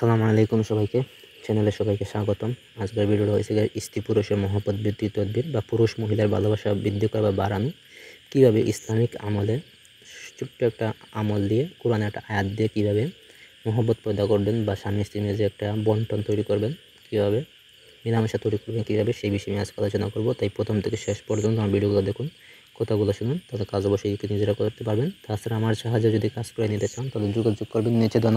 আসসালামু আলাইকুম সবাইকে, চ্যানেলে সবাইকে স্বাগতম। আজকের ভিডিওটা হয়েছে স্ত্রী পুরুষের মহব্বত বৃদ্ধি তদবির বা পুরুষ মহিলার ভালোবাসা বৃদ্ধি করা বা বাড়ানো। কীভাবে ইসলামিক আমলে ছোট্ট একটা আমল দিয়ে, কোরআনে একটা আয়াত দিয়ে কীভাবে মহব্বত পয়দা করবেন বা স্বামী স্ত্রীর যে একটা বন্টন তৈরি করবেন, কীভাবে মেলামেশা তৈরি করবেন, কীভাবে সেই বিষয়ে আমি আজকে আলোচনা করবো। তাই প্রথম থেকে শেষ পর্যন্ত আমার ভিডিওগুলো দেখুন, কথাগুলো শুনুন, তাহলে কাজ অবশ্যই নিজেরা করতে পারবেন। তাছাড়া আমার সাহায্যে যদি কাজ করে নিতে চান তাহলে যোগাযোগ করবেন নিচে দেওয়া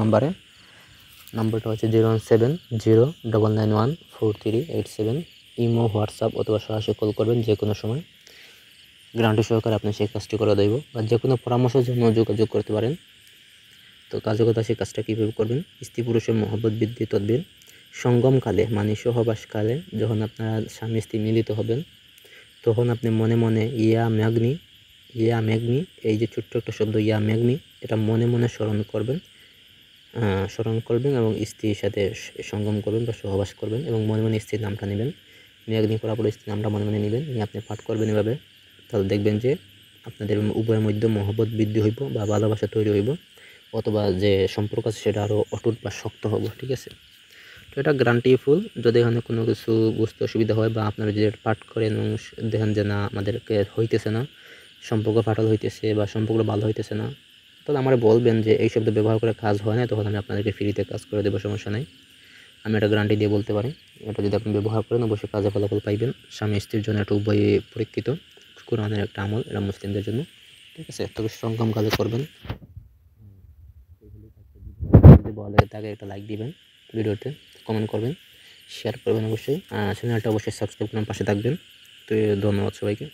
নাম্বারটা হচ্ছে 01709914387। ইমো, হোয়াটসঅ্যাপ অথবা সরাসরি কল করবেন যে কোনো সময়। গ্যারান্টি সহকারে আপনি সেই কাজটি করে দেব, বা যে কোনো পরামর্শের জন্য যোগাযোগ করতে পারেন। তো কার্যকতা সেই কাজটা কীভাবে করবেন। স্ত্রী পুরুষের মহব্বত বৃদ্ধি তদবির সঙ্গমকালে, মানে সহবাসকালে, যখন আপনারা স্বামী স্ত্রী মিলিত হবেন, তখন আপনি মনে মনে ইয়া ম্যাগনি, এই যে ছোট্ট একটা শব্দ ইয়া ম্যাগনি, এটা মনে মনে স্মরণ করবেন এবং স্ত্রীর সাথে সঙ্গম করবেন বা সহবাস করবেন এবং মনে মনে স্ত্রীর নামটা নেবেন। মেয়াগ্নি করার পরে স্ত্রীর নামটা মনে মনে নেবেন, নিয়ে আপনি পাঠ করবেন এভাবে। তাহলে দেখবেন যে আপনাদের উভয়ের মধ্যে মহব্বত বৃদ্ধি হইব বা ভালোবাসা তৈরি হইব, অথবা যে সম্পর্ক আছে সেটা আরও অটুট বা শক্ত হবো। ঠিক আছে, তো এটা গ্যারান্টিফুল। যদি এখানে কোনো কিছু বুঝতে অসুবিধা হয় বা আপনারা যে পাঠ করেন এবং দেখেন যে না আমাদেরকে হইতেছে না, সম্পর্ক ফাটাল হইতেছে বা সম্পর্ক ভালো হইতেছে না, তাহলে আমার বলবেন যে এই শব্দ ব্যবহার করে কাজ হয় না, তখন আমি আপনাদেরকে ফ্রিতে কাজ করে দেবো, সমস্যা নেই। আমি এটা গ্যারান্টি দিয়ে বলতে পারি। এটা যদি আপনি ব্যবহার করেন অবশ্যই কাজে ফলাফল পাইবেন। স্বামী স্ত্রীর জন্য একটা উভয় পরীক্ষিত কোরআনের একটা আমল, এটা মুসলিমদের জন্য। ঠিক আছে, তবে সঙ্গম কাজে করবেন। যদি ভালো লাগে তাকে একটা লাইক দিবেন, ভিডিওতে কমেন্ট করবেন, শেয়ার করবেন অবশ্যই। চ্যানেলটা অবশ্যই সাবস্ক্রাইব করেন, পাশে থাকবেন। তো ধন্যবাদ সবাইকে।